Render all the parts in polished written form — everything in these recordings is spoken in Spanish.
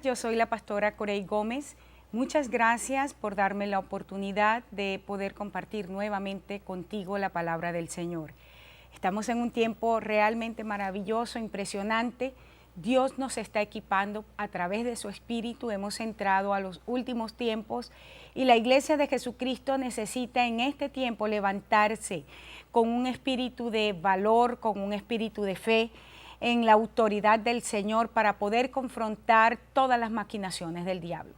Yo soy la pastora Corey Gómez. Muchas gracias por darme la oportunidad de poder compartir nuevamente contigo la palabra del Señor. Estamos en un tiempo realmente maravilloso, impresionante. Dios nos está equipando a través de su Espíritu. Hemos entrado a los últimos tiempos y la Iglesia de Jesucristo necesita en este tiempo levantarse con un espíritu de valor, con un espíritu de fe en la autoridad del Señor para poder confrontar todas las maquinaciones del diablo.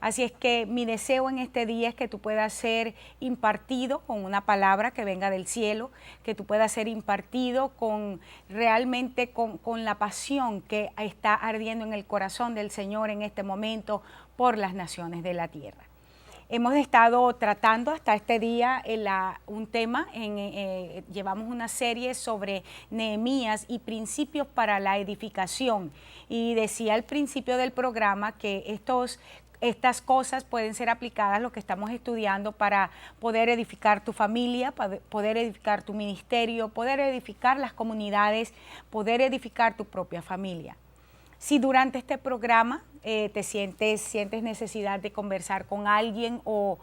Así es que mi deseo en este día es que tú puedas ser impartido con una palabra que venga del cielo, que tú puedas ser impartido realmente con la pasión que está ardiendo en el corazón del Señor en este momento por las naciones de la tierra. Hemos estado tratando hasta este día un tema, llevamos una serie sobre Nehemías y principios para la edificación. Y decía al principio del programa que estas cosas pueden ser aplicadas, lo que estamos estudiando, para poder edificar tu familia, para poder edificar tu ministerio, poder edificar las comunidades, poder edificar tu propia familia. Si durante este programa sientes necesidad de conversar con alguien o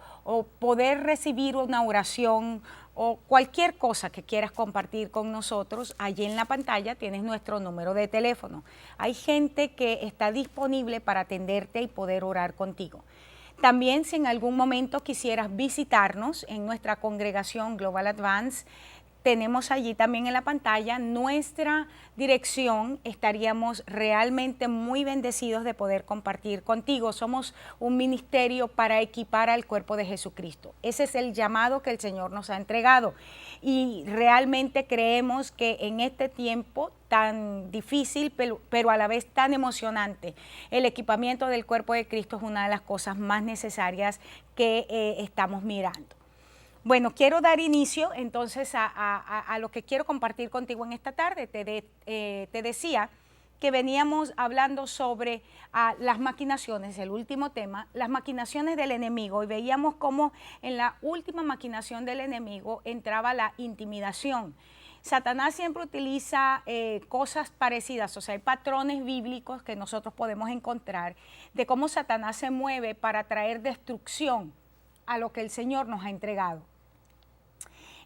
poder recibir una oración o cualquier cosa que quieras compartir con nosotros, allí en la pantalla tienes nuestro número de teléfono. Hay gente que está disponible para atenderte y poder orar contigo. También, si en algún momento quisieras visitarnos en nuestra congregación Global Advance, tenemos allí también en la pantalla nuestra dirección. Estaríamos realmente muy bendecidos de poder compartir contigo. Somos un ministerio para equipar al cuerpo de Jesucristo. Ese es el llamado que el Señor nos ha entregado. Y realmente creemos que en este tiempo tan difícil, pero a la vez tan emocionante, el equipamiento del cuerpo de Cristo es una de las cosas más necesarias que estamos mirando. Bueno, quiero dar inicio entonces a lo que quiero compartir contigo en esta tarde. Te decía que veníamos hablando sobre las maquinaciones, el último tema, las maquinaciones del enemigo, y veíamos cómo en la última maquinación del enemigo entraba la intimidación. Satanás siempre utiliza cosas parecidas, o sea, hay patrones bíblicos que nosotros podemos encontrar de cómo Satanás se mueve para traer destrucción a lo que el Señor nos ha entregado.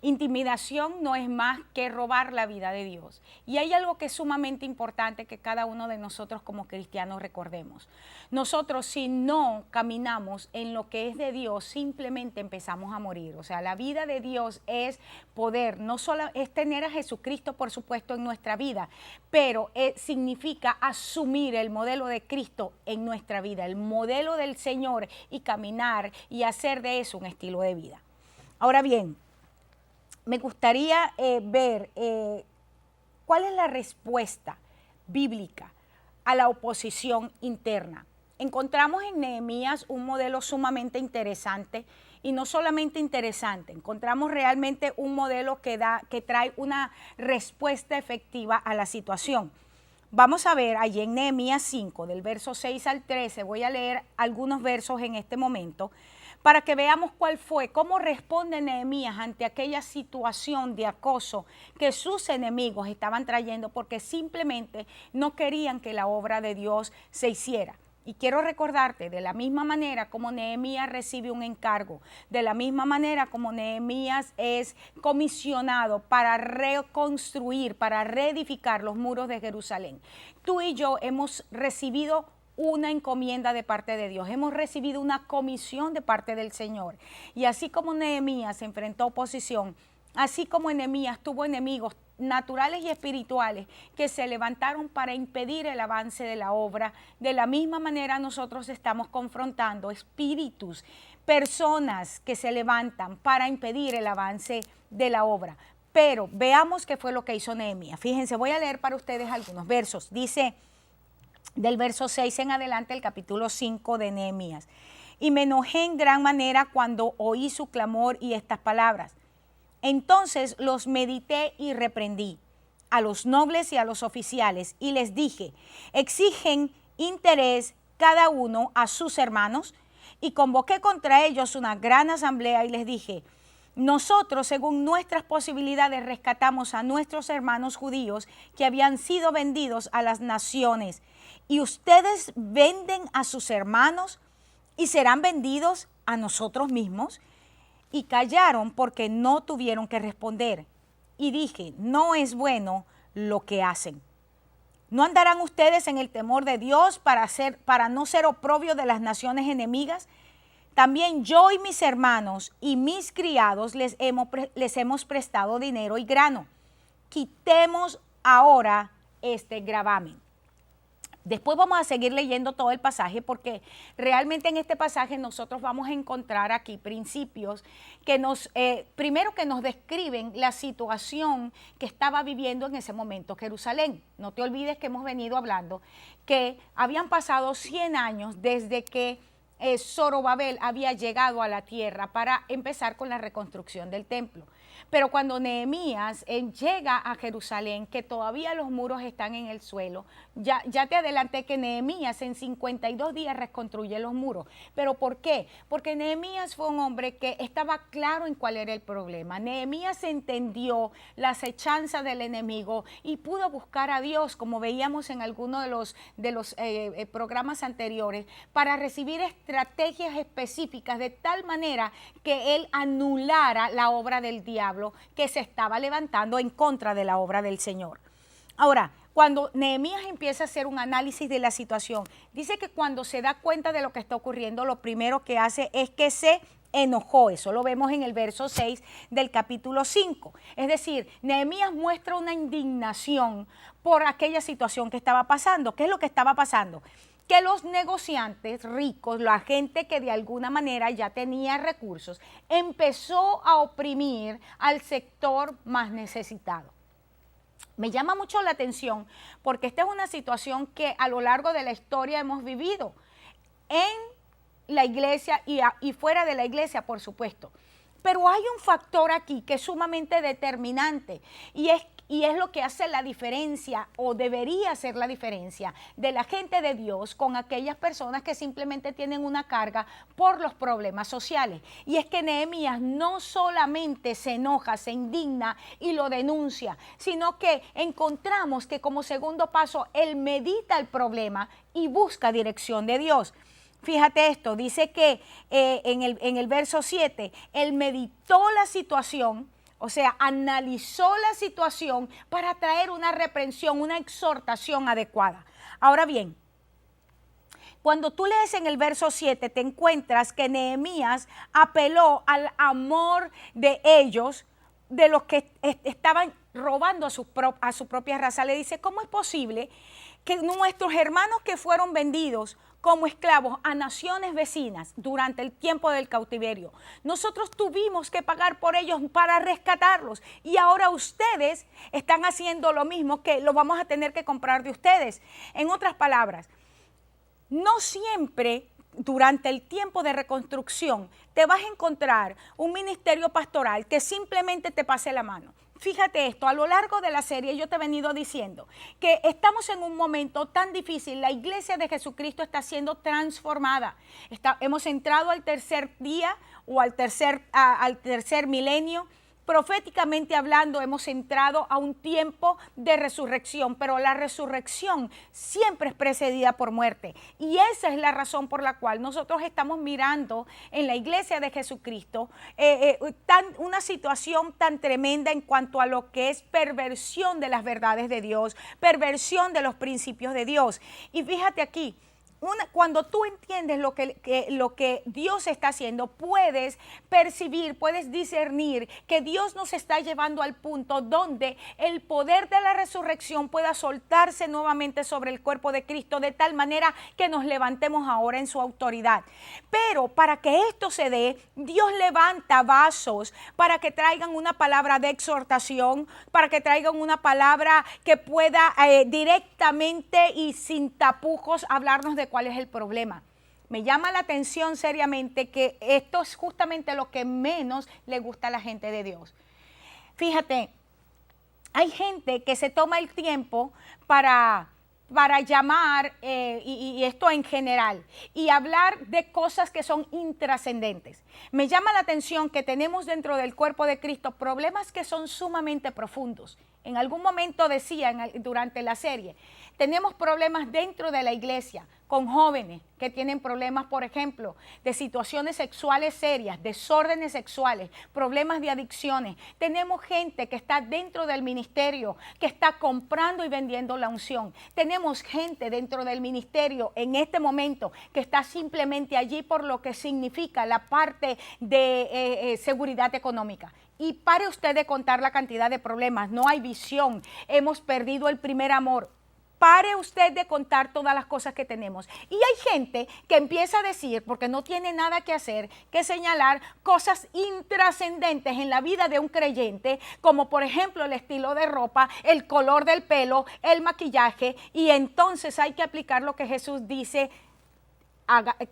Intimidación no es más que robar la vida de Dios. Y hay algo que es sumamente importante que cada uno de nosotros como cristianos recordemos. Nosotros, si no caminamos en lo que es de Dios, simplemente empezamos a morir. O sea, la vida de Dios es poder, no solo es tener a Jesucristo, por supuesto, en nuestra vida, pero significa asumir el modelo de Cristo en nuestra vida, el modelo del Señor, y caminar y hacer de eso un estilo de vida. Ahora bien, me gustaría ver cuál es la respuesta bíblica a la oposición interna. Encontramos en Nehemías un modelo sumamente interesante, y no solamente interesante, encontramos realmente un modelo que trae una respuesta efectiva a la situación. Vamos a ver allí en Nehemías 5, del verso 6 al 13, voy a leer algunos versos en este momento, para que veamos cómo responde Nehemías ante aquella situación de acoso que sus enemigos estaban trayendo, porque simplemente no querían que la obra de Dios se hiciera. Y quiero recordarte, de la misma manera como Nehemías recibe un encargo, de la misma manera como Nehemías es comisionado para reconstruir, para reedificar los muros de Jerusalén, tú y yo hemos recibido una encomienda de parte de Dios, hemos recibido una comisión de parte del Señor. Y así como Nehemías enfrentó oposición, así como Nehemías tuvo enemigos naturales y espirituales que se levantaron para impedir el avance de la obra, de la misma manera nosotros estamos confrontando espíritus, personas que se levantan para impedir el avance de la obra. Pero veamos qué fue lo que hizo Nehemías. Fíjense, voy a leer para ustedes algunos versos. Dice, del verso 6 en adelante, el capítulo 5 de Nehemías: y me enojé en gran manera cuando oí su clamor y estas palabras. Entonces los medité y reprendí a los nobles y a los oficiales, y les dije: exigen interés cada uno a sus hermanos. Y convoqué contra ellos una gran asamblea y les dije: nosotros, según nuestras posibilidades, rescatamos a nuestros hermanos judíos que habían sido vendidos a las naciones, y ustedes venden a sus hermanos y serán vendidos a nosotros mismos. Y callaron porque no tuvieron que responder. Y dije, no es bueno lo que hacen. ¿No andarán ustedes en el temor de Dios para no ser oprobio de las naciones enemigas? También yo y mis hermanos y mis criados les hemos prestado dinero y grano. Quitemos ahora este gravamen. Después vamos a seguir leyendo todo el pasaje porque realmente en este pasaje nosotros vamos a encontrar aquí principios que primero que nos describen la situación que estaba viviendo en ese momento Jerusalén. No te olvides que hemos venido hablando que habían pasado 100 años desde que Zorobabel había llegado a la tierra para empezar con la reconstrucción del templo. Pero cuando Nehemías llega a Jerusalén, que todavía los muros están en el suelo, ya te adelanté que Nehemías en 52 días reconstruye los muros. ¿Pero por qué? Porque Nehemías fue un hombre que estaba claro en cuál era el problema. Nehemías entendió la acechanza del enemigo y pudo buscar a Dios, como veíamos en alguno de los programas anteriores, para recibir estrategias específicas de tal manera que él anulara la obra del diablo que se estaba levantando en contra de la obra del Señor. Ahora, cuando Nehemías empieza a hacer un análisis de la situación, dice que cuando se da cuenta de lo que está ocurriendo, lo primero que hace es que se enojó. Eso lo vemos en el verso 6 del capítulo 5. Es decir, Nehemías muestra una indignación por aquella situación que estaba pasando. ¿Qué es lo que estaba pasando? Que los negociantes ricos, la gente que de alguna manera ya tenía recursos, empezó a oprimir al sector más necesitado. Me llama mucho la atención porque esta es una situación que a lo largo de la historia hemos vivido en la iglesia y fuera de la iglesia, por supuesto. Pero hay un factor aquí que es sumamente determinante y es lo que hace la diferencia o debería hacer la diferencia de la gente de Dios con aquellas personas que simplemente tienen una carga por los problemas sociales. Y es que Nehemías no solamente se enoja, se indigna y lo denuncia, sino que encontramos que como segundo paso él medita el problema y busca dirección de Dios. Fíjate esto, dice que en el verso 7, él meditó la situación, o sea, analizó la situación para traer una reprensión, una exhortación adecuada. Ahora bien, cuando tú lees en el verso 7, te encuentras que Nehemías apeló al amor de ellos, de los que estaban robando a su propia raza. Le dice, ¿cómo es posible que nuestros hermanos que fueron vendidos como esclavos a naciones vecinas durante el tiempo del cautiverio, nosotros tuvimos que pagar por ellos para rescatarlos y ahora ustedes están haciendo lo mismo, que lo vamos a tener que comprar de ustedes? En otras palabras, no siempre durante el tiempo de reconstrucción te vas a encontrar un ministerio pastoral que simplemente te pase la mano. Fíjate esto, a lo largo de la serie yo te he venido diciendo que estamos en un momento tan difícil. La iglesia de Jesucristo está siendo transformada. Hemos entrado al tercer día o al tercer milenio. Proféticamente hablando, hemos entrado a un tiempo de resurrección, pero la resurrección siempre es precedida por muerte. Y esa es la razón por la cual nosotros estamos mirando en la iglesia de Jesucristo una situación tan tremenda en cuanto a lo que es perversión de las verdades de Dios, perversión de los principios de Dios. Y fíjate aquí, cuando tú entiendes lo que Dios está haciendo, puedes percibir, puedes discernir que Dios nos está llevando al punto donde el poder de la resurrección pueda soltarse nuevamente sobre el cuerpo de Cristo, de tal manera que nos levantemos ahora en su autoridad. Pero para que esto se dé, Dios levanta vasos para que traigan una palabra de exhortación, para que traigan una palabra que pueda directamente y sin tapujos hablarnos de cuál es el problema. Me llama la atención seriamente que esto es justamente lo que menos le gusta a la gente de Dios. Fíjate, hay gente que se toma el tiempo para llamar, y esto en general, y hablar de cosas que son intrascendentes. Me llama la atención que tenemos dentro del cuerpo de Cristo problemas que son sumamente profundos En algún momento decía durante la serie, tenemos problemas dentro de la iglesia con jóvenes que tienen problemas, por ejemplo, de situaciones sexuales serias, desórdenes sexuales, problemas de adicciones. Tenemos gente que está dentro del ministerio, que está comprando y vendiendo la unción. Tenemos gente dentro del ministerio en este momento que está simplemente allí por lo que significa la parte de seguridad económica. Y pare usted de contar la cantidad de problemas. No hay visión. Hemos perdido el primer amor. Pare usted de contar todas las cosas que tenemos. Y hay gente que empieza a decir, porque no tiene nada que hacer, que señalar cosas intrascendentes en la vida de un creyente, como por ejemplo el estilo de ropa, el color del pelo, el maquillaje, y entonces hay que aplicar lo que Jesús dice: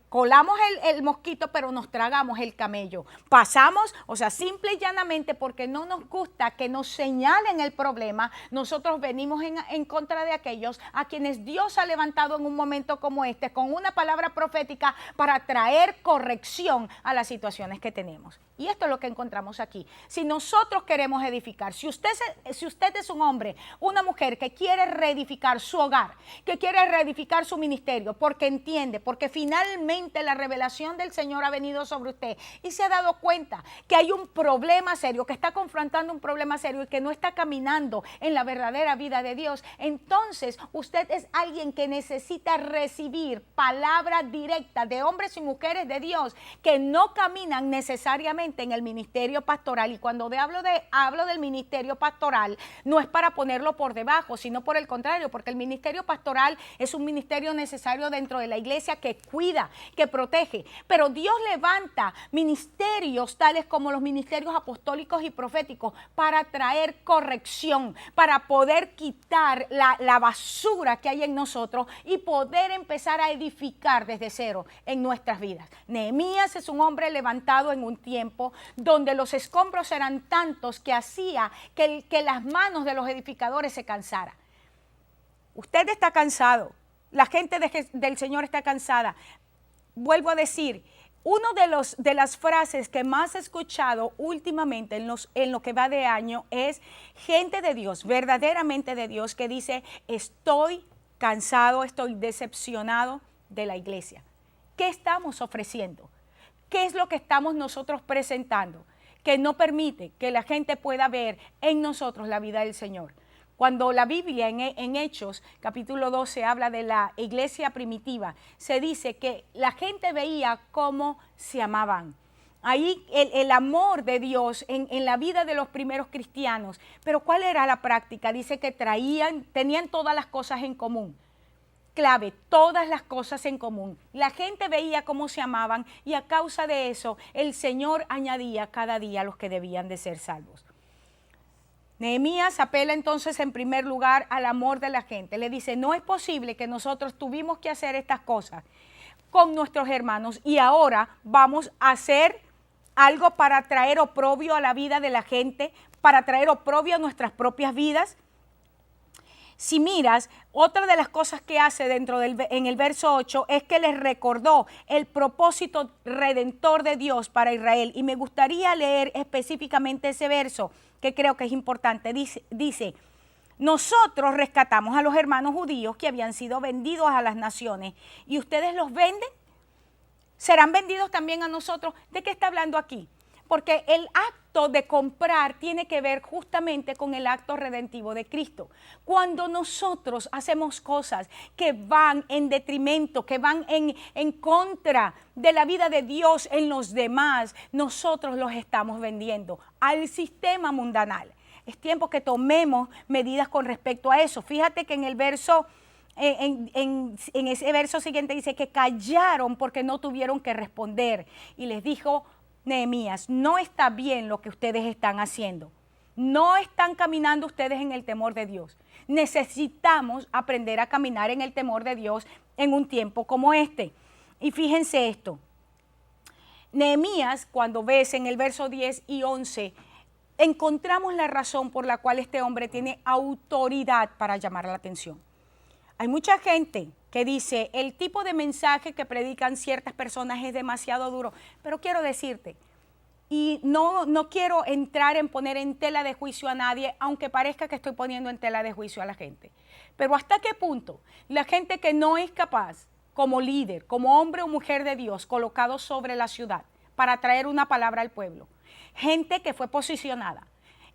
colamos el mosquito, pero nos tragamos el camello. Pasamos, o sea, simple y llanamente, porque no nos gusta que nos señalen el problema, nosotros venimos en contra de aquellos a quienes Dios ha levantado en un momento como este, con una palabra profética para traer corrección a las situaciones que tenemos. Y esto es lo que encontramos aquí. Si nosotros queremos edificar, si usted es un hombre, una mujer que quiere reedificar su hogar, que quiere reedificar su ministerio, porque entiende, porque finalmente la revelación del Señor ha venido sobre usted y se ha dado cuenta que hay un problema serio, que está confrontando un problema serio y que no está caminando en la verdadera vida de Dios, entonces usted es alguien que necesita recibir palabra directa de hombres y mujeres de Dios que no caminan necesariamente en el ministerio pastoral. Y cuando hablo del ministerio pastoral, no es para ponerlo por debajo, sino por el contrario, porque el ministerio pastoral es un ministerio necesario dentro de la iglesia que cuida, que protege. Pero Dios levanta ministerios tales como los ministerios apostólicos y proféticos para traer corrección, para poder quitar la basura que hay en nosotros y poder empezar a edificar desde cero en nuestras vidas. Nehemías es un hombre levantado en un tiempo donde los escombros eran tantos que hacía que las manos de los edificadores se cansaran. Usted está cansado, la gente del Señor está cansada. Vuelvo a decir, una de las frases que más he escuchado últimamente en lo que va de año es gente de Dios, verdaderamente de Dios, que dice: estoy cansado, estoy decepcionado de la iglesia. ¿Qué estamos ofreciendo? ¿Qué es lo que estamos nosotros presentando que no permite que la gente pueda ver en nosotros la vida del Señor? Cuando la Biblia en Hechos, capítulo 12, habla de la iglesia primitiva, se dice que la gente veía cómo se amaban. Ahí el amor de Dios en la vida de los primeros cristianos. Pero ¿cuál era la práctica? Dice que tenían todas las cosas en común. Clave, todas las cosas en común. La gente veía cómo se amaban y a causa de eso el Señor añadía cada día a los que debían de ser salvos. Nehemías apela entonces en primer lugar al amor de la gente. Le dice: no es posible que nosotros tuvimos que hacer estas cosas con nuestros hermanos y ahora vamos a hacer algo para traer oprobio a la vida de la gente, para traer oprobio a nuestras propias vidas. Si miras, otra de las cosas que hace en el verso 8 es que les recordó el propósito redentor de Dios para Israel. Y me gustaría leer específicamente ese verso, que creo que es importante. Dice: nosotros rescatamos a los hermanos judíos que habían sido vendidos a las naciones, y ustedes los venden. ¿Serán vendidos también a nosotros? ¿De qué está hablando aquí? Porque el acto de comprar tiene que ver justamente con el acto redentivo de Cristo. Cuando nosotros hacemos cosas que van en detrimento, que van en contra de la vida de Dios en los demás, nosotros los estamos vendiendo al sistema mundanal. Es tiempo que tomemos medidas con respecto a eso. Fíjate que en el verso... En ese verso siguiente dice que callaron porque no tuvieron que responder. Y les dijo Nehemías: no está bien lo que ustedes están haciendo. No están caminando ustedes en el temor de Dios. Necesitamos aprender a caminar en el temor de Dios en un tiempo como este. Y fíjense esto. Nehemías, cuando ves en el verso 10 y 11, encontramos la razón por la cual este hombre tiene autoridad para llamar la atención. Hay mucha gente que dice: el tipo de mensaje que predican ciertas personas es demasiado duro. Pero quiero decirte, Y no quiero entrar en poner en tela de juicio a nadie, aunque parezca que estoy poniendo en tela de juicio a la gente. Pero ¿hasta qué punto la gente que no es capaz, como líder, como hombre o mujer de Dios, colocado sobre la ciudad para traer una palabra al pueblo, gente que fue posicionada,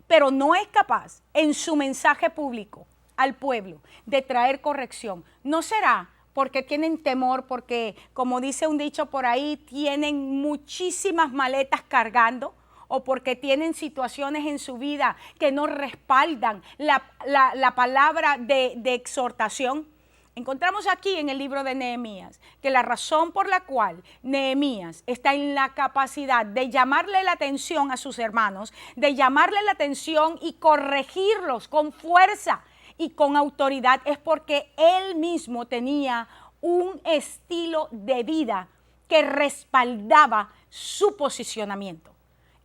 pero no es capaz en su mensaje público al pueblo de traer corrección, no será porque tienen temor, porque, como dice un dicho por ahí, tienen muchísimas maletas cargando, o porque tienen situaciones en su vida que no respaldan la palabra de exhortación? Encontramos aquí en el libro de Nehemías que la razón por la cual Nehemías está en la capacidad de llamarle la atención a sus hermanos, de llamarle la atención y corregirlos con fuerza y con autoridad, es porque él mismo tenía un estilo de vida que respaldaba su posicionamiento.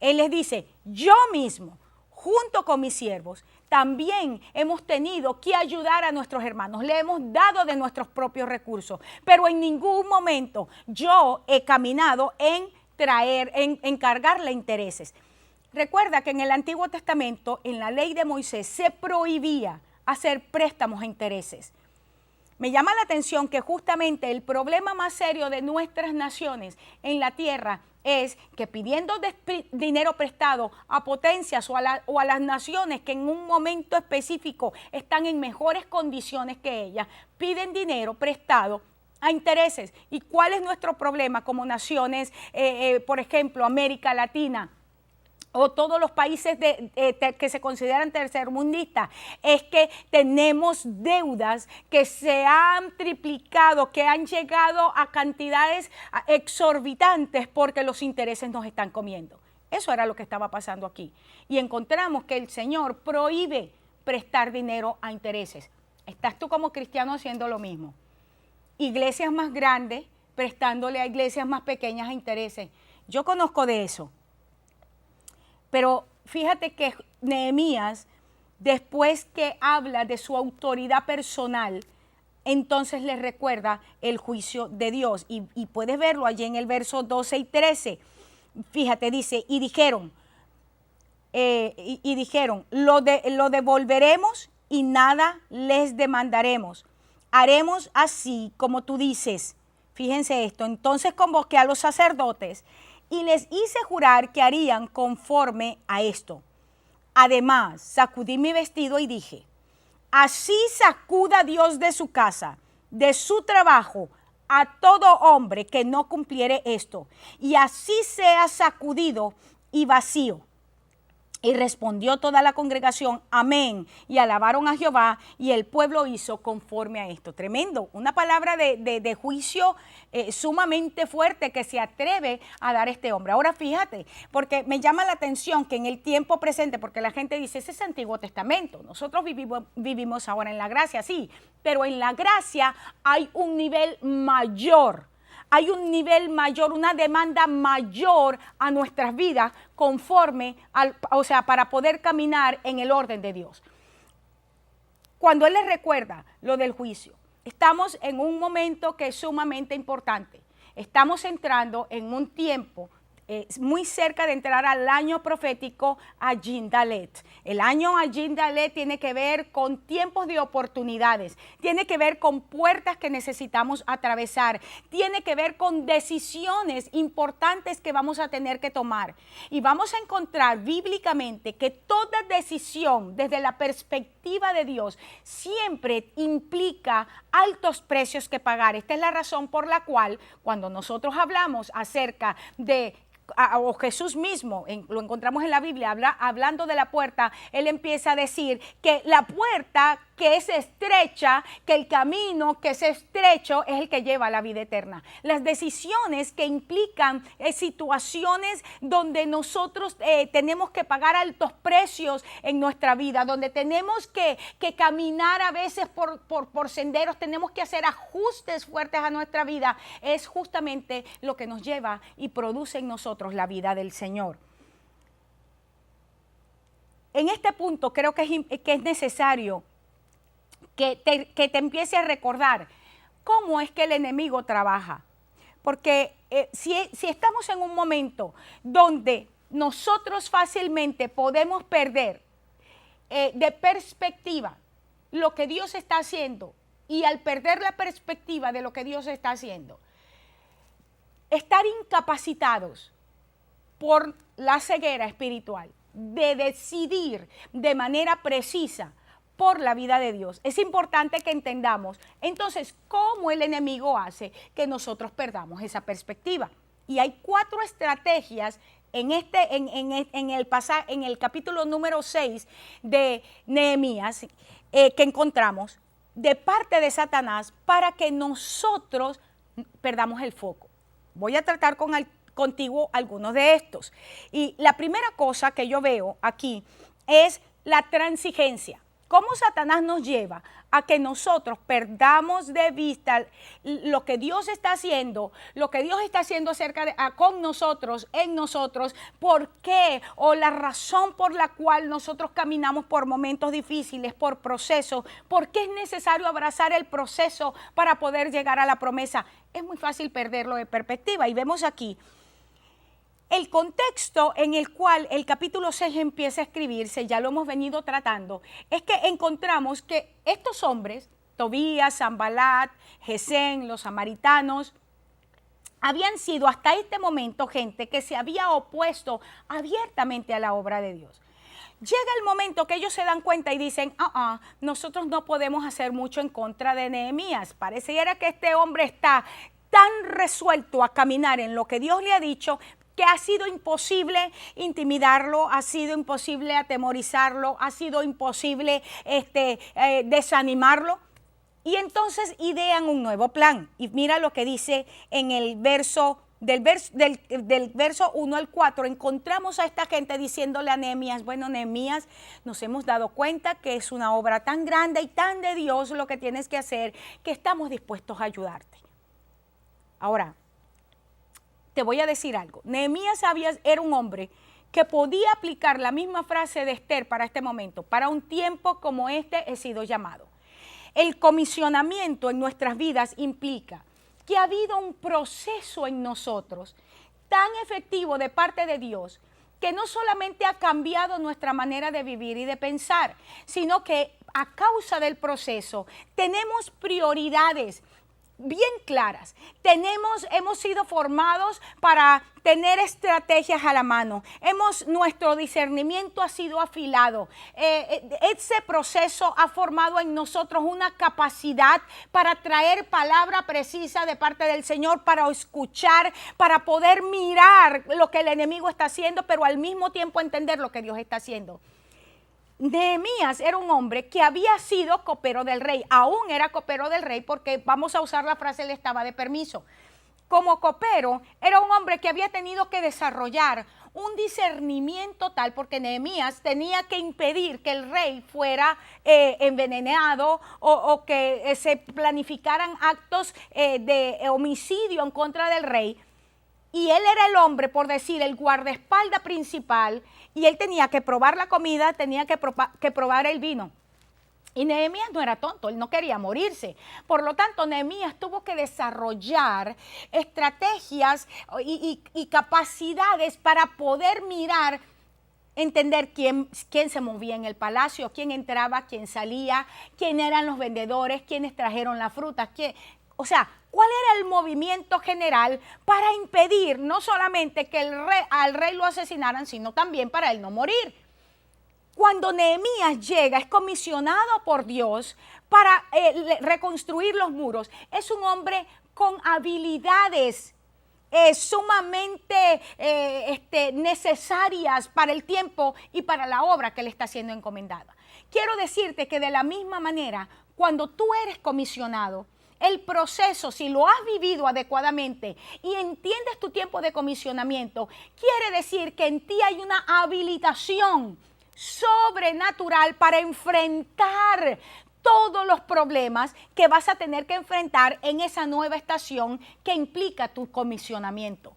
Él les dice, yo mismo, junto con mis siervos, también hemos tenido que ayudar a nuestros hermanos, le hemos dado de nuestros propios recursos, pero en ningún momento yo he caminado en cargarle intereses. Recuerda que en el Antiguo Testamento, en la ley de Moisés, se prohibía hacer préstamos a intereses. Me llama la atención que justamente el problema más serio de nuestras naciones en la tierra es que pidiendo dinero prestado a potencias o a las naciones que en un momento específico están en mejores condiciones que ellas, piden dinero prestado a intereses. ¿Y cuál es nuestro problema como naciones, por ejemplo, América Latina, o todos los países que se consideran tercermundistas? Es que tenemos deudas que se han triplicado, que han llegado a cantidades exorbitantes porque los intereses nos están comiendo. Eso era lo que estaba pasando aquí. Y encontramos que el Señor prohíbe prestar dinero a intereses. ¿Estás tú como cristiano haciendo lo mismo? Iglesias más grandes prestándole a iglesias más pequeñas a intereses. Yo conozco de eso. Pero fíjate que Nehemías, después que habla de su autoridad personal, entonces les recuerda el juicio de Dios. Y puedes verlo allí en el verso 12 y 13. Fíjate, dice, y dijeron, lo devolveremos y nada les demandaremos. Haremos así como tú dices. Fíjense esto, entonces convoqué a los sacerdotes y les hice jurar que harían conforme a esto. Además, sacudí mi vestido y dije, así sacuda Dios de su casa, de su trabajo, a todo hombre que no cumpliere esto, y así sea sacudido y vacío. Y respondió toda la congregación, amén, y alabaron a Jehová, y el pueblo hizo conforme a esto. Tremendo, una palabra de juicio sumamente fuerte que se atreve a dar este hombre. Ahora fíjate, porque me llama la atención que en el tiempo presente, porque la gente dice, ese es el Antiguo Testamento, nosotros vivimos ahora en la gracia, sí, pero en la gracia hay un nivel mayor. Hay un nivel mayor, una demanda mayor a nuestras vidas conforme para poder caminar en el orden de Dios. Cuando Él les recuerda lo del juicio, estamos en un momento que es sumamente importante. Estamos entrando en un tiempo muy cerca de entrar al año profético Ajin Dalet. El año Ajin Dalet tiene que ver con tiempos de oportunidades, tiene que ver con puertas que necesitamos atravesar, tiene que ver con decisiones importantes que vamos a tener que tomar. Y vamos a encontrar bíblicamente que toda decisión desde la perspectiva de Dios siempre implica altos precios que pagar. Esta es la razón por la cual cuando nosotros hablamos acerca de o Jesús mismo, lo encontramos en la Biblia, hablando de la puerta, Él empieza a decir que la puerta que es estrecha, que el camino que es estrecho es el que lleva a la vida eterna. Las decisiones que implican situaciones donde nosotros tenemos que pagar altos precios en nuestra vida, donde tenemos que caminar a veces por senderos, tenemos que hacer ajustes fuertes a nuestra vida, es justamente lo que nos lleva y produce en nosotros la vida del Señor. En este punto creo que es necesario que te empiece a recordar cómo es que el enemigo trabaja. Porque si estamos en un momento donde nosotros fácilmente podemos perder de perspectiva lo que Dios está haciendo, y al perder la perspectiva de lo que Dios está haciendo, estar incapacitados por la ceguera espiritual de decidir de manera precisa por la vida de Dios. Es importante que entendamos entonces cómo el enemigo hace que nosotros perdamos esa perspectiva. Y hay 4 estrategias en el capítulo número 6 de Nehemías que encontramos de parte de Satanás para que nosotros perdamos el foco. Voy a tratar contigo algunos de estos. Y la primera cosa que yo veo aquí es la transigencia. ¿Cómo Satanás nos lleva a que nosotros perdamos de vista lo que Dios está haciendo, con nosotros, en nosotros? ¿Por qué? O la razón por la cual nosotros caminamos por momentos difíciles, por procesos. ¿Por qué es necesario abrazar el proceso para poder llegar a la promesa? Es muy fácil perderlo de perspectiva. Y vemos aquí el contexto en el cual el capítulo 6 empieza a escribirse, ya lo hemos venido tratando, es que encontramos que estos hombres, Tobías, Sanbalat, Gesem, los samaritanos, habían sido hasta este momento gente que se había opuesto abiertamente a la obra de Dios. Llega el momento que ellos se dan cuenta y dicen, nosotros no podemos hacer mucho en contra de Nehemías. Pareciera que este hombre está tan resuelto a caminar en lo que Dios le ha dicho, que ha sido imposible intimidarlo, ha sido imposible atemorizarlo, ha sido imposible desanimarlo. Y entonces idean un nuevo plan. Y mira lo que dice en el verso, del verso 1 al 4, encontramos a esta gente diciéndole a Nehemías, bueno, Nehemías, nos hemos dado cuenta que es una obra tan grande y tan de Dios lo que tienes que hacer, que estamos dispuestos a ayudarte. Ahora, te voy a decir algo. Nehemías era un hombre que podía aplicar la misma frase de Esther para este momento. Para un tiempo como este he sido llamado. El comisionamiento en nuestras vidas implica que ha habido un proceso en nosotros tan efectivo de parte de Dios que no solamente ha cambiado nuestra manera de vivir y de pensar, sino que a causa del proceso tenemos prioridades bien claras. Hemos sido formados para tener estrategias a la mano. Nuestro discernimiento ha sido afilado. Ese proceso ha formado en nosotros una capacidad para traer palabra precisa de parte del Señor, para escuchar, para poder mirar lo que el enemigo está haciendo, pero al mismo tiempo entender lo que Dios está haciendo. Nehemías era un hombre que había sido copero del rey, aún era copero del rey porque, vamos a usar la frase, él estaba de permiso. Como copero, era un hombre que había tenido que desarrollar un discernimiento tal, porque Nehemías tenía que impedir que el rey fuera envenenado o que se planificaran actos de homicidio en contra del rey. Y él era el hombre, por decir, el guardaespaldas principal, y él tenía que probar la comida, tenía que probar el vino. Y Nehemías no era tonto, él no quería morirse. Por lo tanto, Nehemías tuvo que desarrollar estrategias y capacidades para poder mirar, entender quién se movía en el palacio, quién entraba, quién salía, quién eran los vendedores, quiénes trajeron la fruta, o sea, ¿cuál era el movimiento general para impedir no solamente que al rey lo asesinaran, sino también para él no morir? Cuando Nehemías llega, es comisionado por Dios para reconstruir los muros. Es un hombre con habilidades sumamente necesarias para el tiempo y para la obra que le está siendo encomendada. Quiero decirte que de la misma manera, cuando tú eres comisionado, el proceso, si lo has vivido adecuadamente y entiendes tu tiempo de comisionamiento, quiere decir que en ti hay una habilitación sobrenatural para enfrentar todos los problemas que vas a tener que enfrentar en esa nueva estación que implica tu comisionamiento.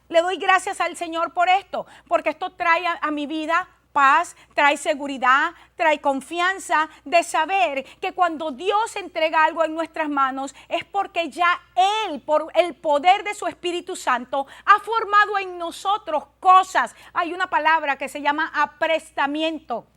Le doy gracias al Señor por esto, porque esto trae a mi vida paz, trae seguridad, trae confianza de saber que cuando Dios entrega algo en nuestras manos es porque ya Él, por el poder de su Espíritu Santo, ha formado en nosotros cosas. Hay una palabra que se llama aprestamiento.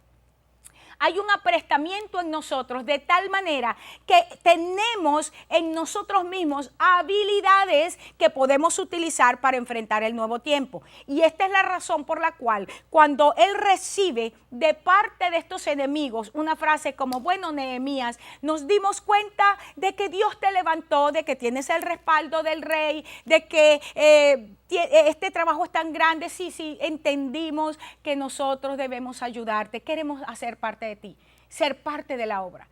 Hay un aprestamiento en nosotros de tal manera que tenemos en nosotros mismos habilidades que podemos utilizar para enfrentar el nuevo tiempo. Y esta es la razón por la cual cuando él recibe de parte de estos enemigos una frase como, bueno, Nehemías, nos dimos cuenta de que Dios te levantó, de que tienes el respaldo del rey, de que este trabajo es tan grande, sí, entendimos que nosotros debemos ayudarte, queremos hacer parte de ti, ser parte de la obra.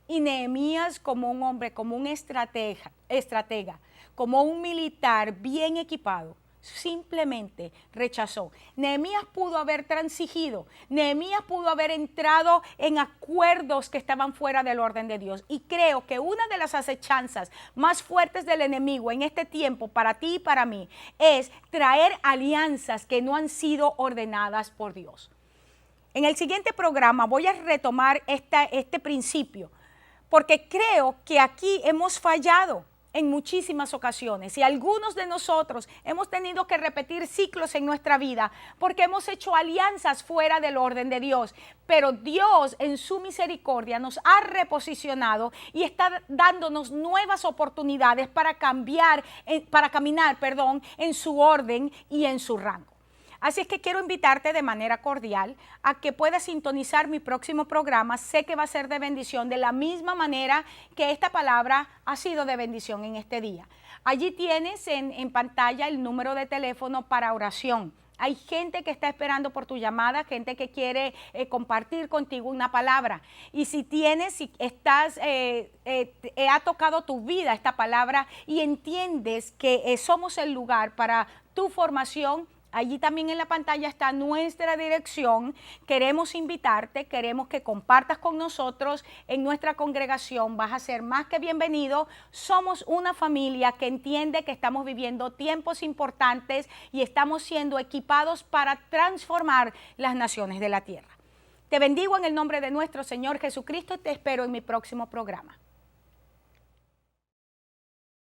Y Nehemías, como un hombre, como un estratega, como un militar bien equipado, simplemente rechazó. Nehemías pudo haber transigido, Nehemías pudo haber entrado en acuerdos que estaban fuera del orden de Dios. Y creo que una de las acechanzas más fuertes del enemigo en este tiempo, para ti y para mí, es traer alianzas que no han sido ordenadas por Dios. En el siguiente programa voy a retomar este principio, porque creo que aquí hemos fallado en muchísimas ocasiones y algunos de nosotros hemos tenido que repetir ciclos en nuestra vida porque hemos hecho alianzas fuera del orden de Dios, pero Dios en su misericordia nos ha reposicionado y está dándonos nuevas oportunidades para caminar, en su orden y en su rango. Así es que quiero invitarte de manera cordial a que puedas sintonizar mi próximo programa. Sé que va a ser de bendición de la misma manera que esta palabra ha sido de bendición en este día. Allí tienes en pantalla el número de teléfono para oración. Hay gente que está esperando por tu llamada, gente que quiere compartir contigo una palabra. Y si ha tocado tu vida esta palabra y entiendes que somos el lugar para tu formación, allí también en la pantalla está nuestra dirección. Queremos invitarte, queremos que compartas con nosotros en nuestra congregación. Vas a ser más que bienvenido. Somos una familia que entiende que estamos viviendo tiempos importantes y estamos siendo equipados para transformar las naciones de la tierra. Te bendigo en el nombre de nuestro Señor Jesucristo y te espero en mi próximo programa.